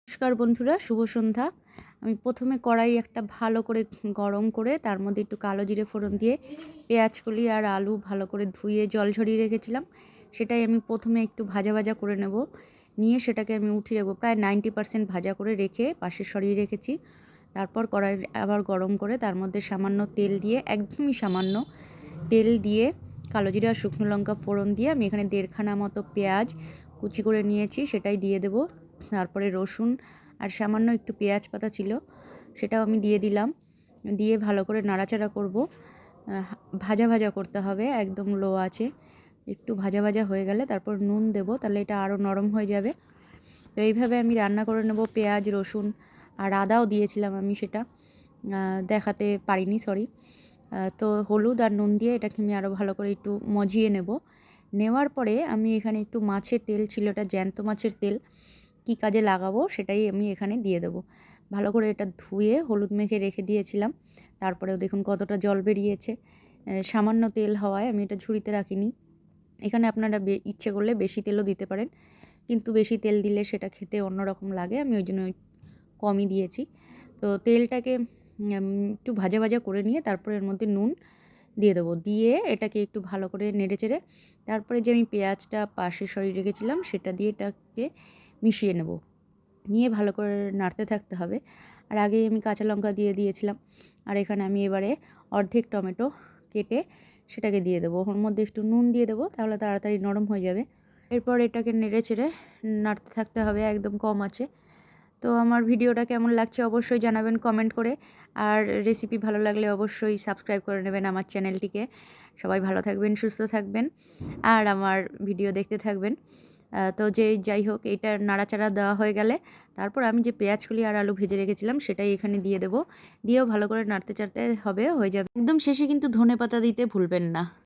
নমস্কার বন্ধুরা, শুভ সন্ধ্যা। আমি প্রথমে কড়াই একটা ভালো করে গরম করে তার মধ্যে একটু কালো জিরে ফোড়ন দিয়ে পেঁয়াজকলি আর আলু ভালো করে ধুয়ে জল ঝরিয়ে রেখেছিলাম, সেটাই আমি প্রথমে একটু ভাজা ভাজা করে নেব। নিয়ে সেটাকে আমি উঠিয়ে রাখবো, প্রায় 90% ভাজা করে রেখে পাশে সরিয়ে রেখেছি। তারপর কড়াই আবার গরম করে তার মধ্যে সামান্য তেল দিয়ে, একদমই সামান্য তেল দিয়ে কালো জিরা আর শুকনো লঙ্কা ফোড়ন দিয়ে আমি এখানে 1.5 খানা মতো পেঁয়াজ কুচি করে নিয়েছি, সেটাই দিয়ে দেব। তারপরে রসুন আর সামান্য একটু পেঁয়াজ পাতা ছিল, সেটাও আমি দিয়ে দিলাম। দিয়ে ভালো করে নাড়াচাড়া করব। ভাজা ভাজা করতে হবে, একদম লো আছে। একটু ভাজা ভাজা হয়ে গেলে তারপর নুন দেব, তাহলে এটা আরও নরম হয়ে যাবে। তো এইভাবে আমি রান্না করে নেব। পেঁয়াজ, রসুন আর আদাও দিয়েছিলাম আমি, সেটা দেখাতে পারিনি, সরি। তো হলুদ আর নুন দিয়ে এটাকে আমি আরও ভালো করে একটু মজিয়ে নেব। নেওয়ার পরে আমি এখানে একটু মাছের তেল ছিল, এটা জ্যান্ত মাছের তেল, কি কাজে লাগাবো সেটাই আমি এখানে দিয়ে দেবো। ভালো করে এটা ধুয়ে হলুদ মেখে রেখে দিয়েছিলাম। তারপরেও দেখুন কতটা জল বেরিয়েছে। সামান্য তেল হওয়ায় আমি এটা ঝুড়িতে রাখিনি। এখানে আপনারা ইচ্ছে করলে বেশি তেলও দিতে পারেন, কিন্তু বেশি তেল দিলে সেটা খেতে অন্যরকম লাগে, আমি ওই জন্য কমই দিয়েছি। তো তেলটাকে একটু ভাজা ভাজা করে নিয়ে তারপরে এর মধ্যে নুন দিয়ে দেবো। দিয়ে এটাকে একটু ভালো করে নেড়েচেড়ে তারপরে যে আমি পেঁয়াজটা পাশে সরিয়ে রেখেছিলাম সেটা দিয়ে এটাকে মিশিয়ে নেব। নিয়ে ভালো করে নাড়তে থাকতে হবে। আর আগেই আমি কাঁচা লঙ্কা দিয়ে দিয়েছিলাম। আর এখানে আমি এবারে অর্ধেক টমেটো কেটে সেটাকে দিয়ে দেবো। ওর মধ্যে একটু নুন দিয়ে দেবো, তাহলে তাড়াতাড়ি নরম হয়ে যাবে। এরপর এটাকে নেড়েচেড়ে নাড়তে থাকতে হবে একদম কম আঁচে। তো আমার ভিডিওটা কেমন লাগছে অবশ্যই জানাবেন কমেন্ট করে। আর রেসিপি ভালো লাগলে অবশ্যই সাবস্ক্রাইব করে নেবেন আমার চ্যানেলটিকে। সবাই ভালো থাকবেন, সুস্থ থাকবেন আর আমার ভিডিও দেখতে থাকবেন। তো যাই হোক, এইটা নাড়াচাড়া দেওয়া হয়ে গেলে তারপর আমি যে পেঁয়াজকলি আর আলু ভেজে রেখেছিলাম সেটাই এখানে দিয়ে দেবো। দিয়েও ভালো করে নাড়তে চাড়তে হবে, হয়ে যাবে। একদম শেষে কিন্তু ধনেপাতা দিতে ভুলবেন না।